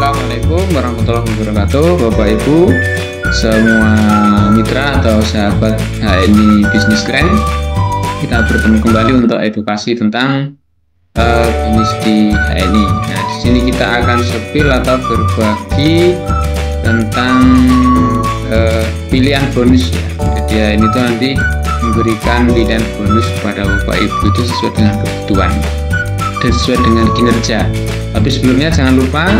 Assalamualaikum warahmatullahi wabarakatuh, Bapak Ibu, semua mitra atau sahabat HNI Business Grand. Kita bertemu kembali untuk edukasi tentang bisnis di HNI. Nah, di sini kita akan sepil atau berbagi tentang pilihan bonus ya. Jadi HNI itu nanti memberikan pilihan bonus kepada Bapak Ibu itu sesuai dengan kebutuhan dan sesuai dengan kinerja. Tapi sebelumnya jangan lupa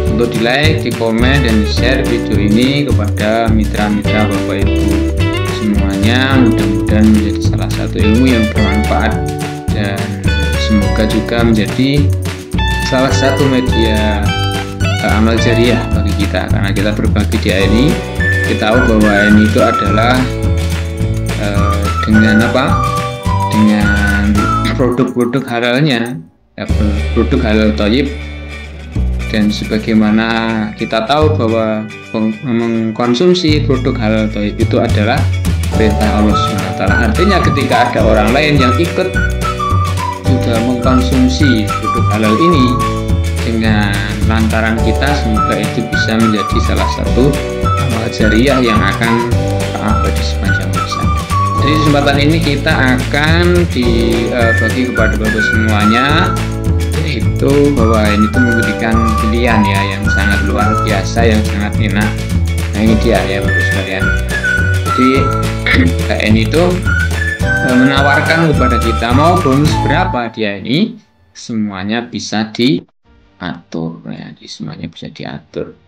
untuk di like, di komen, dan di share video ini kepada mitra-mitra Bapak Ibu semuanya. Mudah-mudahan menjadi salah satu ilmu yang bermanfaat dan semoga juga menjadi salah satu media amal jariah bagi kita, karena kita berbagi di ini. Kita tahu bahwa ini itu adalah dengan produk-produk halalnya, produk halal thayyib. Dan sebagaimana kita tahu bahwa mengkonsumsi produk halal thayyib itu adalah perintah Allah SWT. Artinya ketika ada orang lain yang ikut juga mengkonsumsi produk halal ini, dengan lantaran kita, semoga itu bisa menjadi salah satu amal jariah yang akan terabadi sepanjang masa. Jadi kesempatan ini kita akan dibagi kepada Bapak semuanya, yaitu bahwa ini tuh memberikan pilihan ya yang sangat luar biasa, yang sangat enak. Nah, ini dia ya Bapak sekalian. Jadi HNI itu menawarkan kepada kita mau bonus berapa, dia ini semuanya bisa diatur ya, semuanya bisa diatur.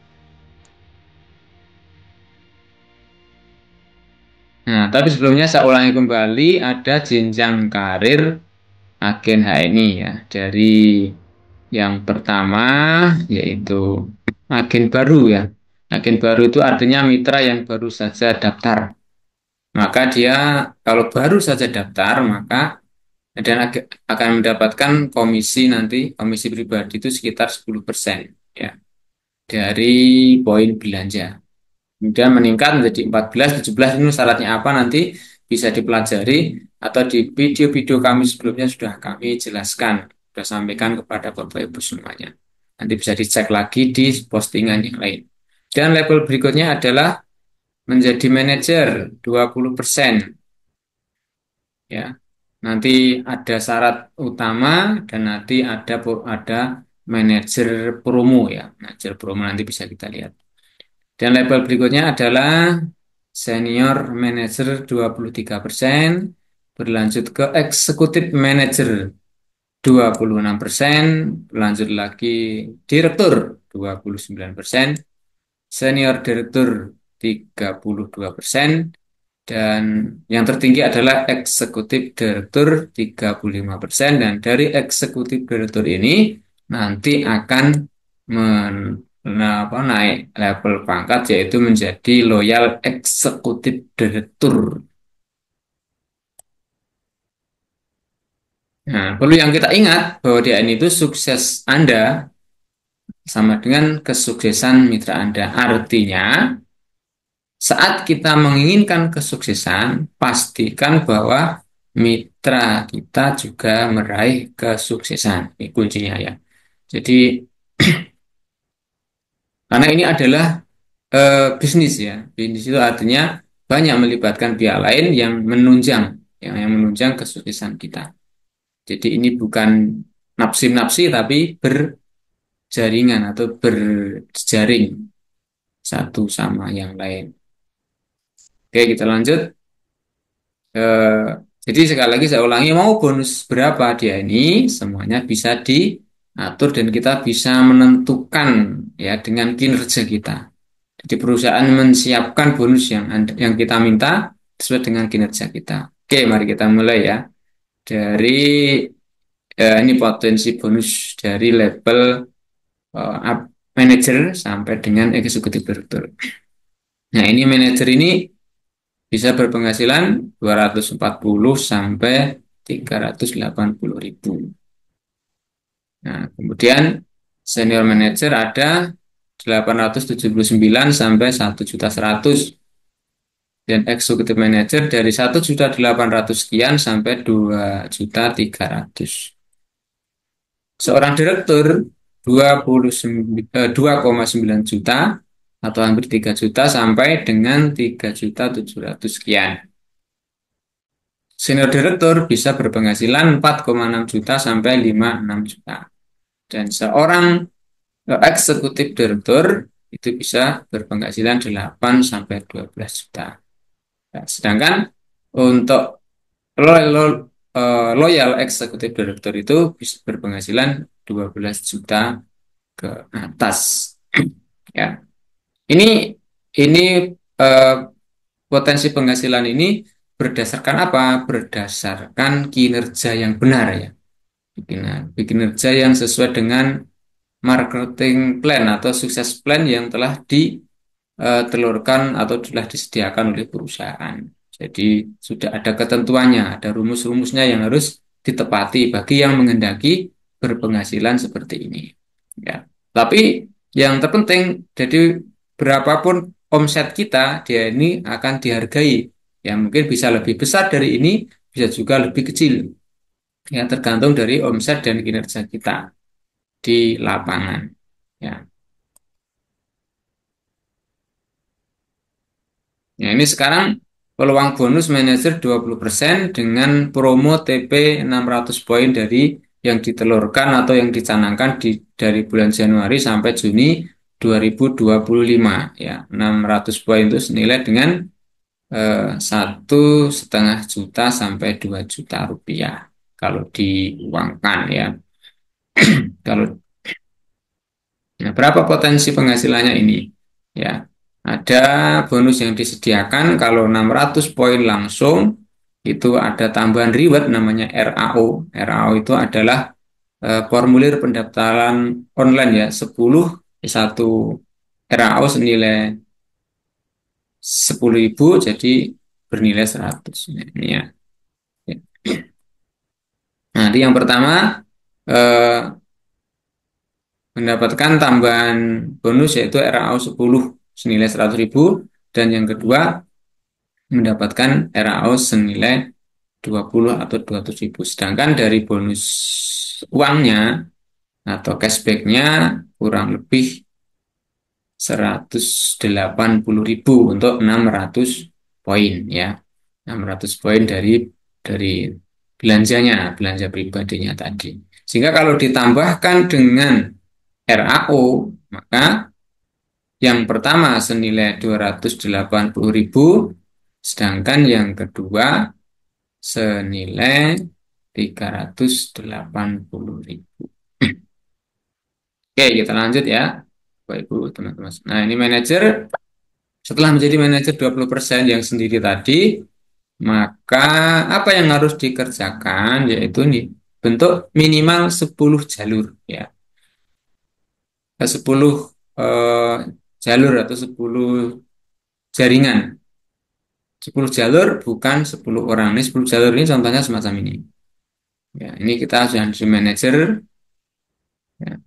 Nah, tapi sebelumnya saya ulangi kembali, ada jenjang karir agen HNI ya. Dari yang pertama yaitu agen baru ya. Agen baru itu artinya mitra yang baru saja daftar. Maka dia kalau baru saja daftar, maka dan akan mendapatkan komisi, nanti komisi pribadi itu sekitar 10% ya dari poin belanja. Kemudian meningkat menjadi 14, 17, ini syaratnya apa nanti bisa dipelajari, atau di video-video kami sebelumnya sudah kami jelaskan, sudah sampaikan kepada Bapak Ibu semuanya. Nanti bisa dicek lagi di postingan yang lain. Dan level berikutnya adalah menjadi manajer 20%. Ya. Nanti ada syarat utama dan nanti ada manajer promo ya. Manajer promo nanti bisa kita lihat. Dan level berikutnya adalah senior manager 23%, berlanjut ke eksekutif manager 26%, berlanjut lagi direktur 29%, senior direktur 32%, dan yang tertinggi adalah eksekutif direktur 35%. Dan dari eksekutif direktur ini nanti akan naik level pangkat, yaitu menjadi loyal eksekutif direktur. Nah, perlu yang kita ingat bahwa DN itu sukses Anda sama dengan kesuksesan mitra Anda. Artinya, saat kita menginginkan kesuksesan, pastikan bahwa mitra kita juga meraih kesuksesan. Ini kuncinya ya. Jadi karena ini adalah bisnis ya. Bisnis itu artinya banyak melibatkan pihak lain yang menunjang kesuksesan kita. Jadi ini bukan nafsi-nafsi, tapi berjaringan atau berjaring satu sama yang lain. Oke, kita lanjut. Jadi sekali lagi saya ulangi, mau bonus berapa dia ini semuanya bisa diatur dan kita bisa menentukan ya dengan kinerja kita. Jadi perusahaan menyiapkan bonus yang kita minta sesuai dengan kinerja kita. Oke, mari kita mulai ya. Dari ini potensi bonus dari level manager sampai dengan eksekutif direktur. Nah, ini manajer ini bisa berpenghasilan 240 sampai 380.000. Nah, kemudian senior manager ada 879 sampai 1.100.000. Dan eksekutif manager dari 1.800.000 sekian sampai 2.300.000. Seorang direktur 2,9 juta atau hampir 3 juta sampai dengan 3.700.000 sekian. Senior direktur bisa berpenghasilan 4,6 juta sampai 5,6 juta. Dan seorang eksekutif direktur itu bisa berpenghasilan 8 sampai 12 juta. Nah, sedangkan untuk loyal eksekutif direktur itu bisa berpenghasilan 12 juta ke atas. Ya, ini eh, potensi penghasilan ini berdasarkan apa? Berdasarkan kinerja yang benar ya. Kinerja yang sesuai dengan marketing plan atau sukses plan yang telah ditelurkan atau telah disediakan oleh perusahaan. Jadi sudah ada ketentuannya, ada rumus-rumusnya yang harus ditepati bagi yang menghendaki berpenghasilan seperti ini. Ya. Tapi yang terpenting, jadi berapapun omset kita, dia ini akan dihargai. Ya mungkin bisa lebih besar dari ini, bisa juga lebih kecil. Ya tergantung dari omset dan kinerja kita di lapangan. Ya. Ya, ini sekarang peluang bonus manajer 20% dengan promo TP 600 poin dari yang ditelurkan atau yang dicanangkan dari bulan Januari sampai Juni 2025. Ya, 600 poin itu senilai dengan 1,5 juta sampai 2 juta rupiah kalau diuangkan ya. Kalau Nah, berapa potensi penghasilannya ini? Ya, ada bonus yang disediakan kalau 600 poin langsung itu ada tambahan reward namanya RAO. RAO itu adalah formulir pendaftaran online ya, 1 RAO senilai 10.000 jadi bernilai 100. Ini ya. Nah, di yang pertama eh, mendapatkan tambahan bonus yaitu RAO 10 senilai 100.000 dan yang kedua mendapatkan RAO senilai 20 atau 200.000. Sedangkan dari bonus uangnya atau cashbacknya kurang lebih 180.000 untuk 600 poin ya. 600 poin dari belanja pribadinya tadi. Sehingga kalau ditambahkan dengan RAO, maka yang pertama senilai 280.000, sedangkan yang kedua senilai 380.000. Oke, kita lanjut ya, Bapak Ibu, teman-teman. Nah, ini manajer setelah menjadi manajer 20% yang sendiri tadi, maka apa yang harus dikerjakan yaitu nih bentuk minimal 10 jalur ya. 10 eh, jalur atau 10 jaringan. 10 jalur bukan 10 orang. Ini 10 jalur ini contohnya semacam ini. Ya, ini kita sudah di manajer. Ya.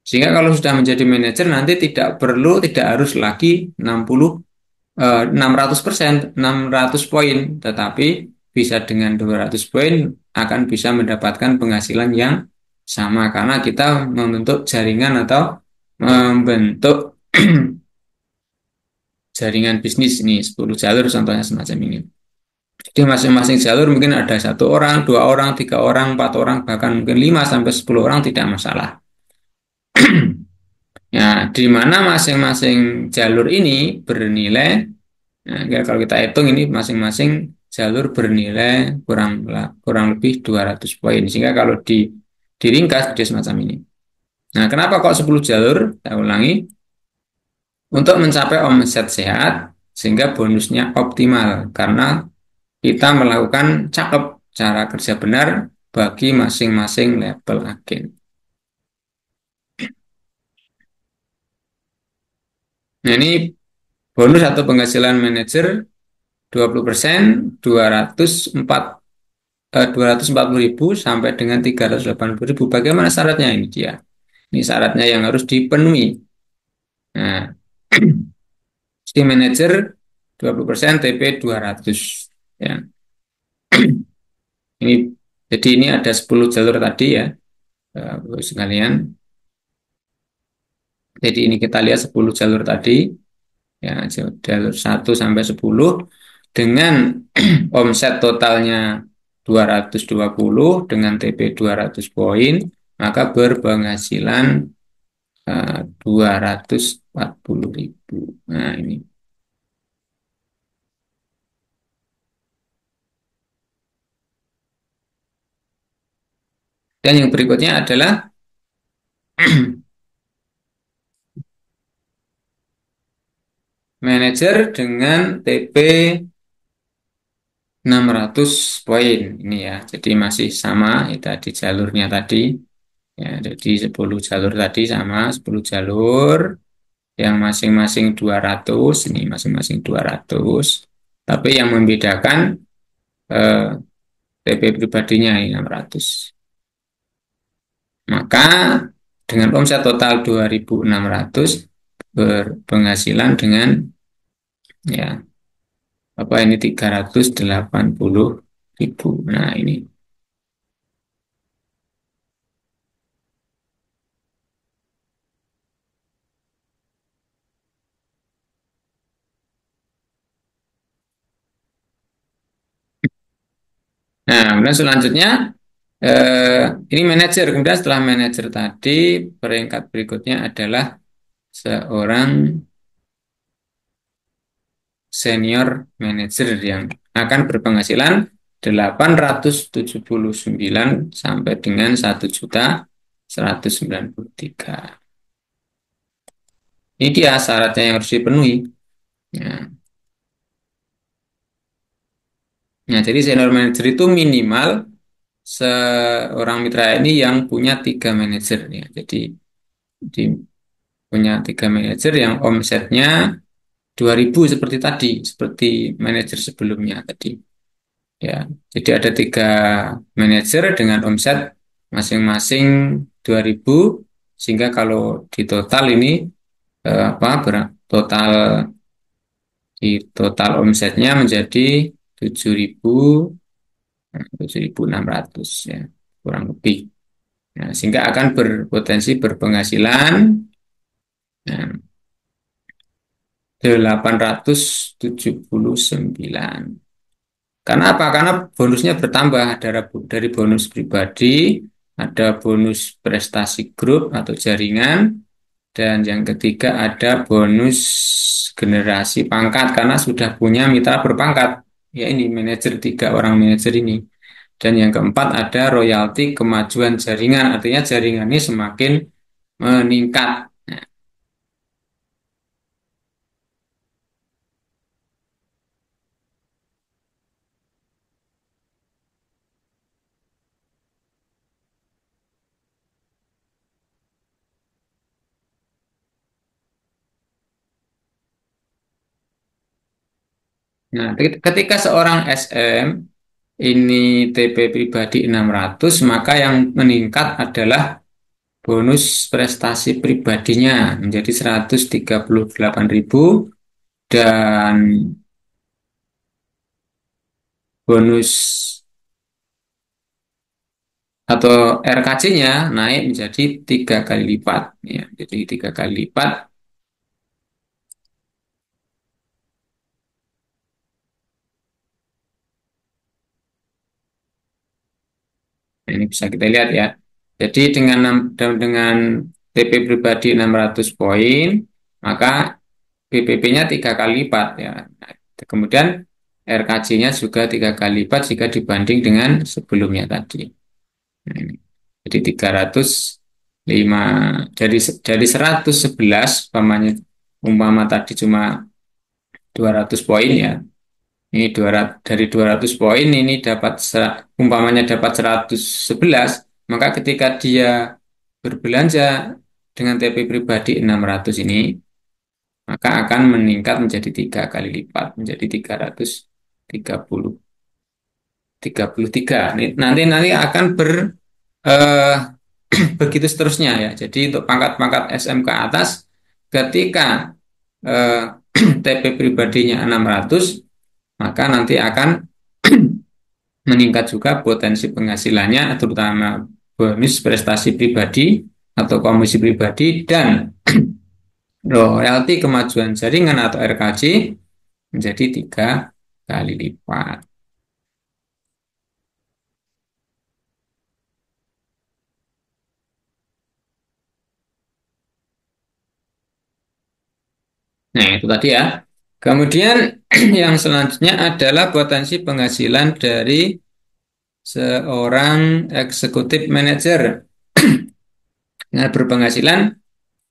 Sehingga kalau sudah menjadi manajer nanti tidak harus lagi 600%, 600 poin, tetapi bisa dengan 200 poin akan bisa mendapatkan penghasilan yang sama karena kita membentuk jaringan atau membentuk jaringan bisnis ini 10 jalur contohnya semacam ini. Jadi masing-masing jalur mungkin ada 1 orang, 2 orang, 3 orang, 4 orang, bahkan mungkin 5 sampai 10 orang tidak masalah. Ya, di mana masing-masing jalur ini bernilai, nah, ya kalau kita hitung ini masing-masing jalur bernilai kurang lebih 200 poin. Sehingga kalau diringkas dia semacam ini. Nah, kenapa kok 10 jalur? Saya ulangi. Untuk mencapai omset sehat sehingga bonusnya optimal karena kita melakukan cakep cara kerja benar bagi masing-masing level agen. Nah, ini bonus atau penghasilan manajer 20%, 240.000 sampai dengan 380.000. Bagaimana syaratnya ini dia? Ini syaratnya yang harus dipenuhi. Nah, di manajer 20% TP 200 ya. Ini jadi ini ada 10 jalur tadi ya. Bapak sekalian. Jadi ini kita lihat 10 jalur tadi, ya jalur 1 sampai 10 dengan omset totalnya 220 dengan TP 200 poin, maka berpenghasilan 240.000. Nah, ini. Dan yang berikutnya adalah manajer dengan TP 600 poin. Ini ya, jadi masih sama ya, tadi jalurnya tadi. Ya, jadi 10 jalur tadi sama 10 jalur yang masing-masing 200, ini masing-masing 200. Tapi yang membedakan eh, TP pribadinya ini 600. Maka dengan omset total 2.600 berpenghasilan dengan ya apa ini 380.000. Nah, ini. Nah, kemudian selanjutnya ini manajer. Kemudian setelah manajer tadi, peringkat berikutnya adalah seorang senior manager yang akan berpenghasilan 879 sampai dengan 1.193. Ini dia syaratnya yang harus dipenuhi. Ya. Nah, jadi senior manager itu minimal seorang mitra ini yang punya 3 manajer. Ya. Jadi punya 3 manajer yang omsetnya 2.000 seperti tadi, seperti manajer sebelumnya tadi. Ya, jadi ada 3 manajer dengan omset masing-masing 2.000, sehingga kalau di total ini apa total di total omsetnya menjadi 7.600 ya kurang lebih. Nah, sehingga akan berpotensi berpenghasilan ya, 879. Karena apa? Karena bonusnya bertambah dari bonus pribadi, ada bonus prestasi grup atau jaringan, dan yang ketiga ada bonus generasi pangkat karena sudah punya mitra berpangkat. Ya ini manajer 3 orang manajer ini. Dan yang keempat ada royalti kemajuan jaringan, artinya jaringan ini semakin meningkat. Nah, ketika seorang SM ini TP pribadi 600, maka yang meningkat adalah bonus prestasi pribadinya menjadi 138.000 dan bonus atau RKC-nya naik menjadi 3 kali lipat. Ya, jadi 3 kali lipat. Nah, ini bisa kita lihat ya. Jadi dengan TP pribadi 600 poin, maka BPP-nya 3 kali lipat ya. Nah, kemudian RKC-nya juga 3 kali lipat jika dibanding dengan sebelumnya tadi. Nah, ini. Jadi 305 dari 111 umpama tadi cuma 200 poin ya. Ini 200, dari 200 poin ini umpamanya dapat 111, maka ketika dia berbelanja dengan TP pribadi 600 ini, maka akan meningkat menjadi 3 kali lipat, menjadi 333. Nanti nanti akan eh, begitu seterusnya ya. Jadi untuk pangkat-pangkat SM ke atas, ketika eh, TP pribadinya 600, maka nanti akan meningkat juga potensi penghasilannya, terutama bonus prestasi pribadi atau komisi pribadi, dan royalti kemajuan jaringan atau RKJ menjadi 3 kali lipat. Nah, itu tadi ya. Kemudian yang selanjutnya adalah potensi penghasilan dari seorang eksekutif manajer dengan berpenghasilan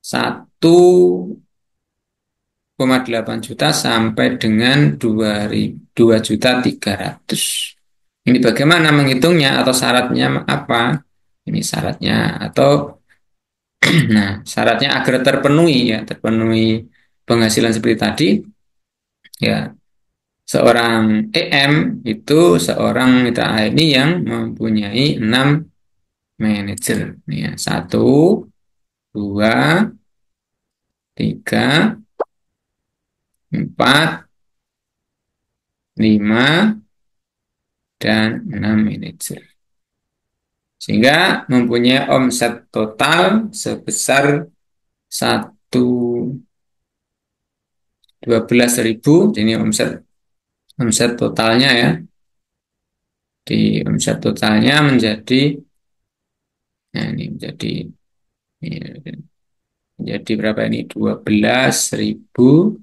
1,8 juta sampai dengan 2.300.000. Ini bagaimana menghitungnya atau syaratnya apa? Ini syaratnya atau nah, syaratnya agar terpenuhi ya, terpenuhi penghasilan seperti tadi ya. Seorang EM itu seorang mitra ini yang mempunyai 6 manajer. Ya, 1, 2, 3, 4, 5, dan 6 manajer. Sehingga mempunyai omset total sebesar 12.000. Ini omset omset totalnya ya. Di omset totalnya menjadi, nah ini menjadi berapa ini? 12.800.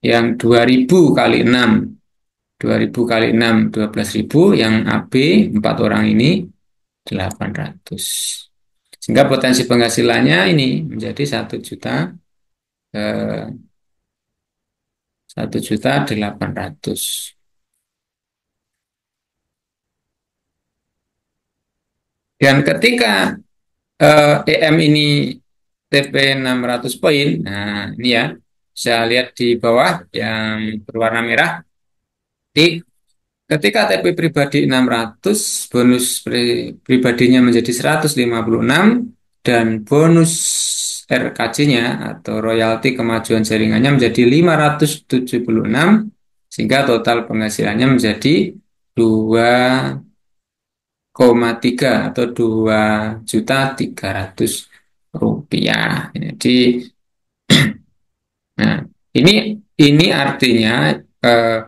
Yang 2.000 kali 6, 2.000 kali 6, 12.000. Yang AB 4 orang ini 800. Sehingga potensi penghasilannya ini menjadi 1.800.000. Dan ketika EM ini TP 600 poin, nah ini ya, bisa lihat di bawah yang berwarna merah. Di ketika TP pribadi 600, bonus pribadinya menjadi 156, dan bonus RKJ-nya atau royalti kemajuan jaringannya menjadi 576, sehingga total penghasilannya menjadi 2,3 atau 2.300.000. Jadi, nah, ini artinya eh,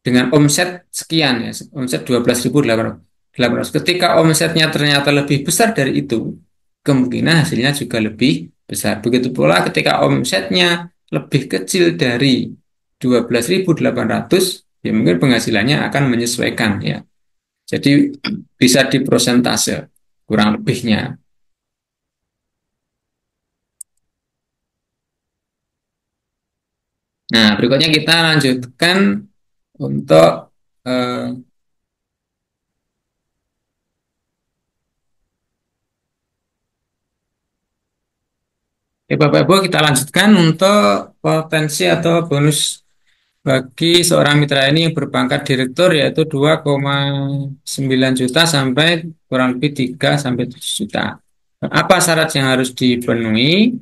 dengan omset sekian ya, omset 12.800. Ketika omsetnya ternyata lebih besar dari itu, kemungkinan hasilnya juga lebih besar. Begitu pula ketika omsetnya lebih kecil dari 12.800, ya mungkin penghasilannya akan menyesuaikan ya. Jadi bisa diprosentase kurang lebihnya. Nah, berikutnya kita lanjutkan untuk eh, Bapak-Ibu, kita lanjutkan untuk potensi atau bonus bagi seorang mitra ini yang berpangkat direktur, yaitu 2,9 juta sampai kurang lebih 3 sampai 7 juta. Apa syarat yang harus dipenuhi?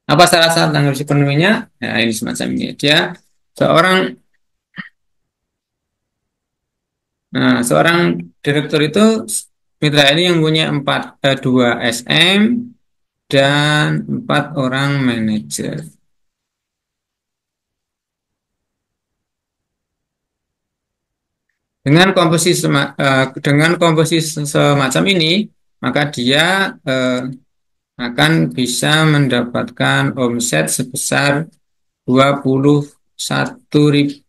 Apa syarat-syarat yang harus dipenuhinya? Nah, ini semacam ini. Seorang seorang direktur itu mitra ini yang punya 2 SM dan 4 orang manajer. Dengan komposisi semacam ini, maka dia akan bisa mendapatkan omset sebesar 21.200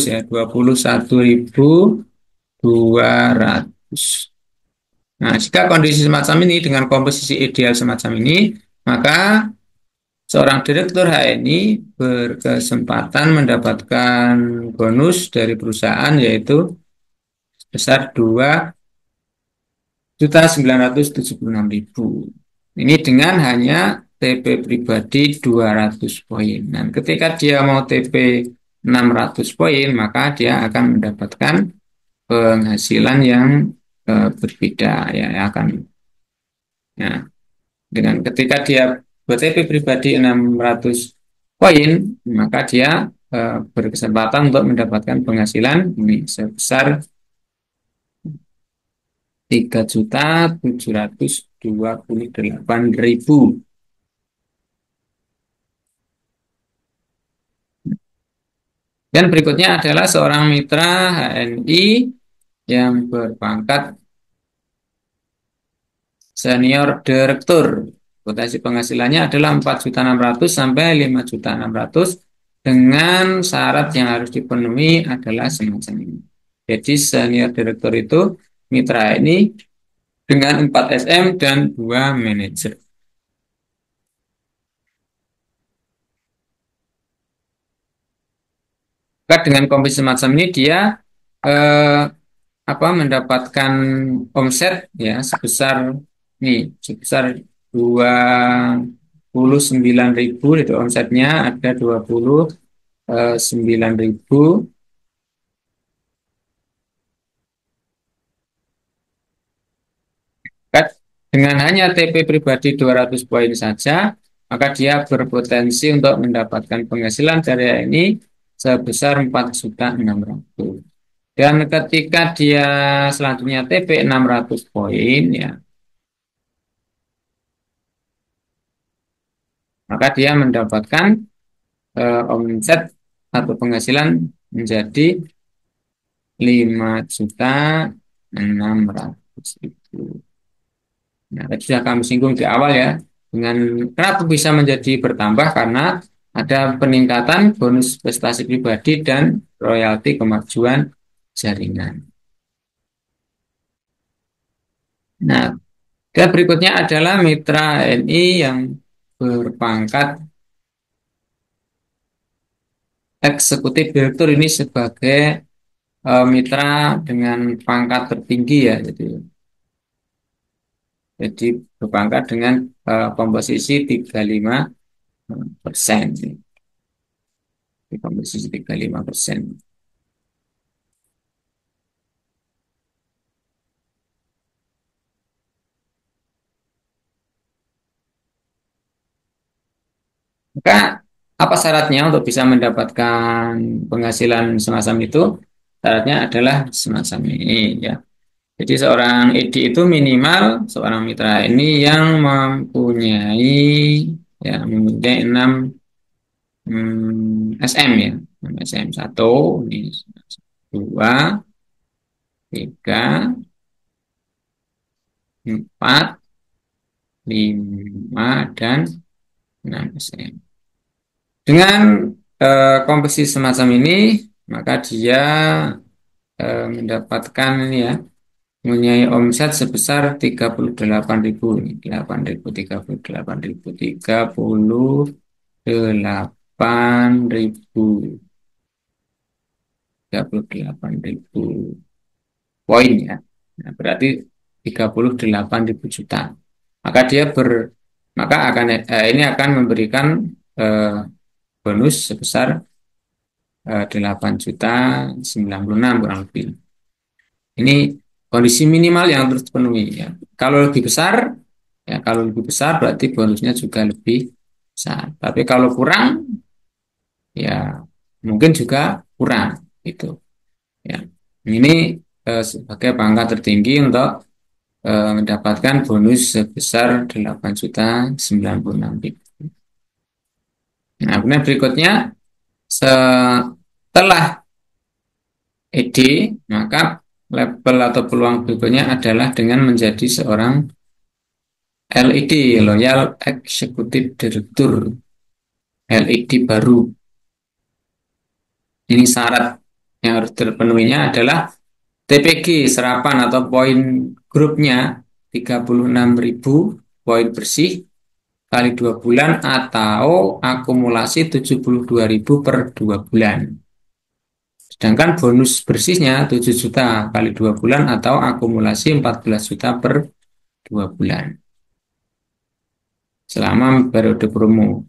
ya, 21.200. Nah, jika kondisi semacam ini dengan komposisi ideal semacam ini, maka seorang direktur HNI berkesempatan mendapatkan bonus dari perusahaan, yaitu sebesar 2.976.000. Ini dengan hanya TP pribadi 200 poin. Dan ketika dia mau TP 600 poin, maka dia akan mendapatkan penghasilan yang berbeda ya, akan ya. Dengan ketika dia BTP pribadi 600 poin, maka dia berkesempatan untuk mendapatkan penghasilan ini sebesar 3.728.000. Dan berikutnya adalah seorang mitra HNI yang berpangkat senior direktur. Potensi penghasilannya adalah 4.600.000 sampai 5.600.000 dengan syarat yang harus dipenuhi adalah semacam ini. Jadi senior direktur itu mitra ini dengan 4 SM dan 2 manajer. Maka dengan komposisi semacam ini dia eh, mendapatkan omset ya sebesar nih sebesar 29.000 itu omsetnya ada 29.000 dengan hanya TP pribadi 200 poin saja maka dia berpotensi untuk mendapatkan penghasilan dari ini sebesar 4.600.000. Dan ketika dia selanjutnya TP 600 poin ya, maka dia mendapatkan omset atau penghasilan menjadi 5.600.000. Nah, tadi sudah kami singgung di awal ya, dengan kenapa bisa menjadi bertambah karena ada peningkatan bonus prestasi pribadi dan royalti kemajuan jaringan. Nah, dan berikutnya adalah mitra NI yang berpangkat eksekutif direktur ini sebagai mitra dengan pangkat tertinggi ya. Jadi berpangkat dengan komposisi 35%. Di komposisi 35%. Maka apa syaratnya untuk bisa mendapatkan penghasilan semacam itu? Syaratnya adalah semacam ini ya. Jadi seorang ED itu minimal seorang mitra ini yang mempunyai 6 SM ya. 6 SM 1, ini 2, 3, 4, 5, dan 6 SM. Dengan komposisi semacam ini, maka dia mendapatkan ini ya, mempunyai omset sebesar 38.000 ini, 8.000, 38.000, 38.000, 38.000 poin ya. Nah, berarti 38.000 juta. Maka dia maka ini akan memberikan eh, bonus sebesar 8.096 kurang lebih. Ini kondisi minimal yang harus dipenuhi ya. Kalau lebih besar berarti bonusnya juga lebih besar. Tapi kalau kurang ya mungkin juga kurang itu ya. Ini sebagai pangkat tertinggi untuk mendapatkan bonus sebesar 8.096.000. Nah, kemudian berikutnya setelah ED, maka level atau peluang berikutnya adalah dengan menjadi seorang LED, Loyal Executive Director, LED baru. Ini syarat yang harus terpenuhinya adalah TPG serapan atau poin grupnya 36.000 poin bersih kali 2 bulan atau akumulasi 72.000 per 2 bulan. Sedangkan bonus bersihnya 7 juta kali 2 bulan atau akumulasi 14 juta per 2 bulan. Selama periode promo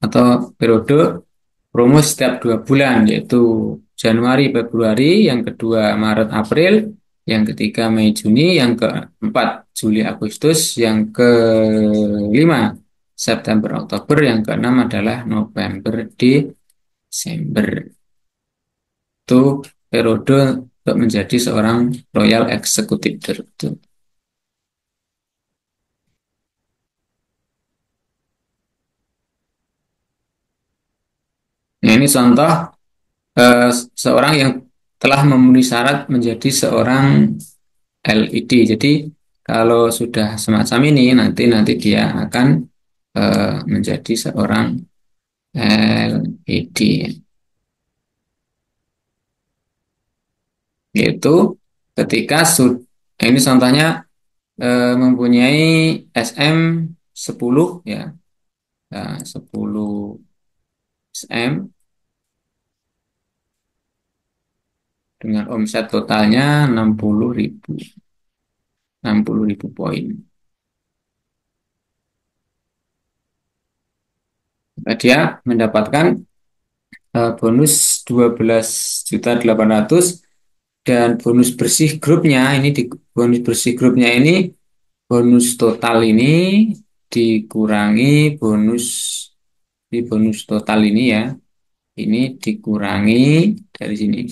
atau periode promo setiap 2 bulan yaitu Januari, Februari, yang kedua Maret, April, yang ketiga Mei Juni, yang keempat Juli Agustus, yang kelima September Oktober, yang keenam adalah November Desember. Itu periode untuk menjadi seorang Royal Executive Director. Nah, ini contoh seorang yang telah memenuhi syarat menjadi seorang LED. Jadi kalau sudah semacam ini nanti nanti dia akan menjadi seorang LED. Yaitu ketika ini contohnya mempunyai SM 10 ya, 10 SM dengan omset totalnya 60.000 poin. Dia mendapatkan bonus 12.800.000 dan bonus bersih grupnya ini bonus bersih grupnya ini bonus total ini dikurangi bonus total ini ya, ini dikurangi dari sini,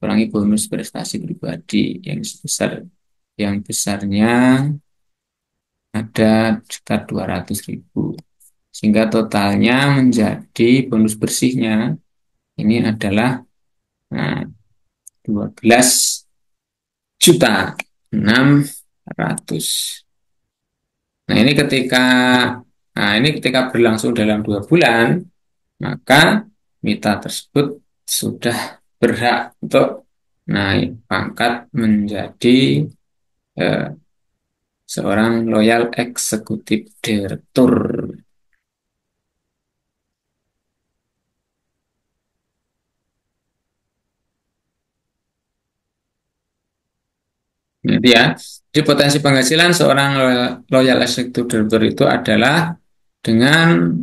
kurangi bonus prestasi pribadi yang besarnya ada sekitar 200.000, sehingga totalnya menjadi bonus bersihnya ini adalah nah, 12.600.000. Nah, ini ketika berlangsung dalam 2 bulan, maka mitra tersebut sudah berhak untuk naik pangkat menjadi eh, seorang Loyal Executive Director. Jadi ya, jadi potensi penghasilan seorang Loyal Executive Director itu adalah dengan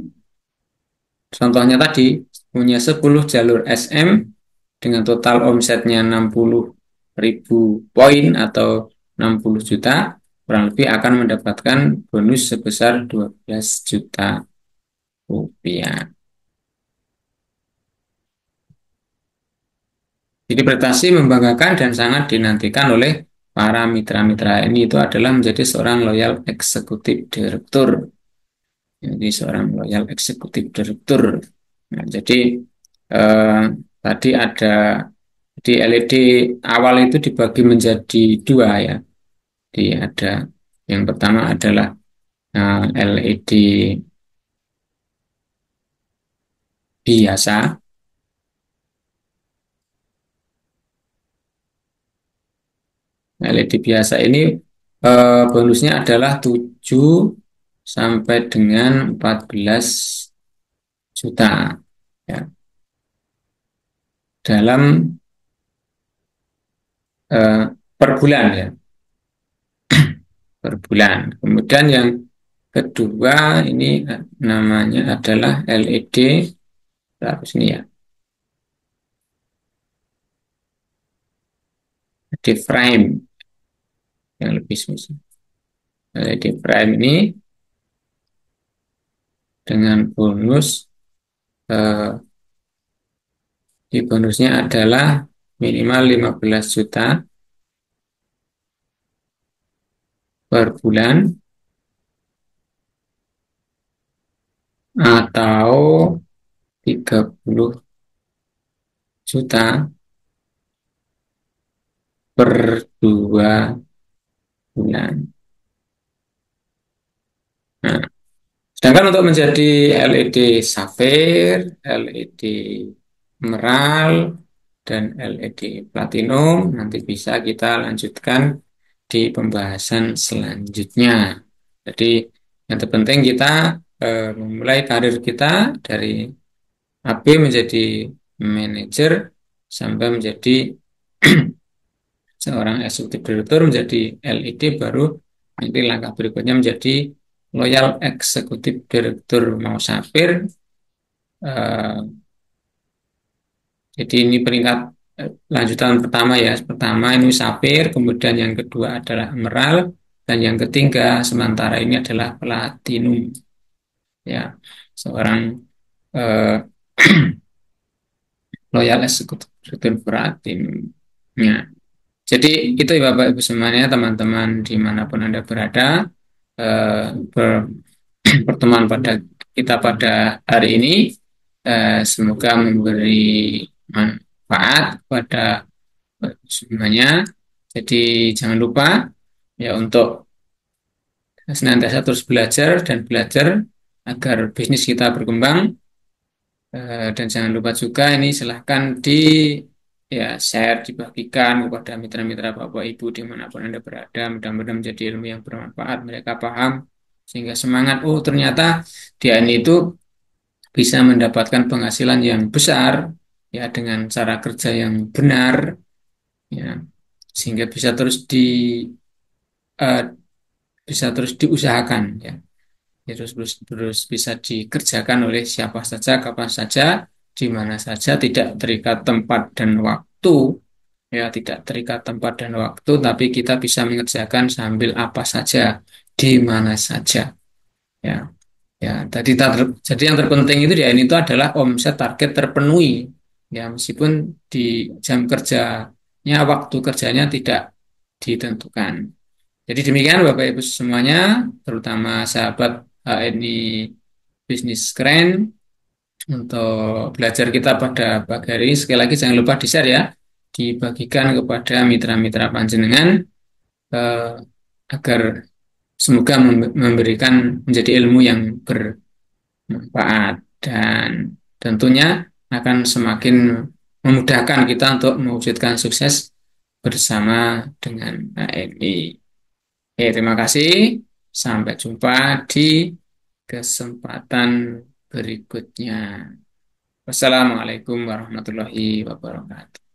contohnya tadi punya 10 jalur SM dengan total omsetnya 60.000 poin atau 60 juta, kurang lebih akan mendapatkan bonus sebesar 12 juta rupiah. Jadi prestasi membanggakan dan sangat dinantikan oleh para mitra-mitra ini itu adalah menjadi seorang loyal eksekutif direktur. Jadi seorang loyal eksekutif direktur. Nah, jadi eh, tadi ada di LED awal itu dibagi menjadi dua ya. Jadi ada yang pertama adalah LED biasa. LED biasa ini bonusnya adalah 7 sampai dengan 14 juta ya, dalam eh, per bulan ya, per bulan. Kemudian yang kedua ini namanya adalah LED berapa sini ya? LED frame yang lebih susah. LED frame ini dengan bonus di bonusnya adalah minimal 15 juta per bulan atau 30 juta per 2 bulan. Nah, sedangkan untuk menjadi LED Sapphire, LED Emerald, dan LED Platinum nanti bisa kita lanjutkan di pembahasan selanjutnya. Jadi yang terpenting kita memulai karir kita dari AB menjadi manajer sampai menjadi seorang eksekutif direktur menjadi LED, baru nanti langkah berikutnya menjadi loyal eksekutif direktur mau sapir. Jadi ini peringkat lanjutan pertama ya. Pertama ini safir, kemudian yang kedua adalah emerald, dan yang ketiga sementara ini adalah platinum. Ya, seorang eh, loyal eksekutif platinum. Ya. Jadi itu ya Bapak Ibu semuanya, teman-teman dimanapun Anda berada, eh, ber- pertemuan pada kita pada hari ini semoga memberi manfaat kepada semuanya. Jadi jangan lupa ya untuk senantiasa terus belajar dan belajar agar bisnis kita berkembang. Dan jangan lupa juga ini silahkan di ya share, dibagikan kepada mitra-mitra Bapak Ibu dimanapun Anda berada. Mudah-mudahan menjadi ilmu yang bermanfaat, mereka paham sehingga semangat. Oh ternyata dia ini itu bisa mendapatkan penghasilan yang besar ya dengan cara kerja yang benar ya sehingga eh, bisa terus diusahakan ya. Ya, terus bisa dikerjakan oleh siapa saja, kapan saja, di mana saja, tidak terikat tempat dan waktu, ya tidak terikat tempat dan waktu, tapi kita bisa mengerjakan sambil apa saja, di mana saja, ya. Ya, jadi yang terpenting itu ya ini itu adalah omset target terpenuhi, ya meskipun di jam kerjanya, waktu kerjanya tidak ditentukan. Jadi demikian Bapak Ibu semuanya, terutama sahabat HNI Bisnis Keren untuk belajar kita pada pagi hari ini. Sekali lagi jangan lupa di-share ya, dibagikan kepada mitra-mitra panjenengan eh, agar semoga memberikan menjadi ilmu yang bermanfaat dan tentunya akan semakin memudahkan kita untuk mewujudkan sukses bersama dengan HNI. Oke, terima kasih. Sampai jumpa di kesempatan berikutnya. Wassalamualaikum warahmatullahi wabarakatuh.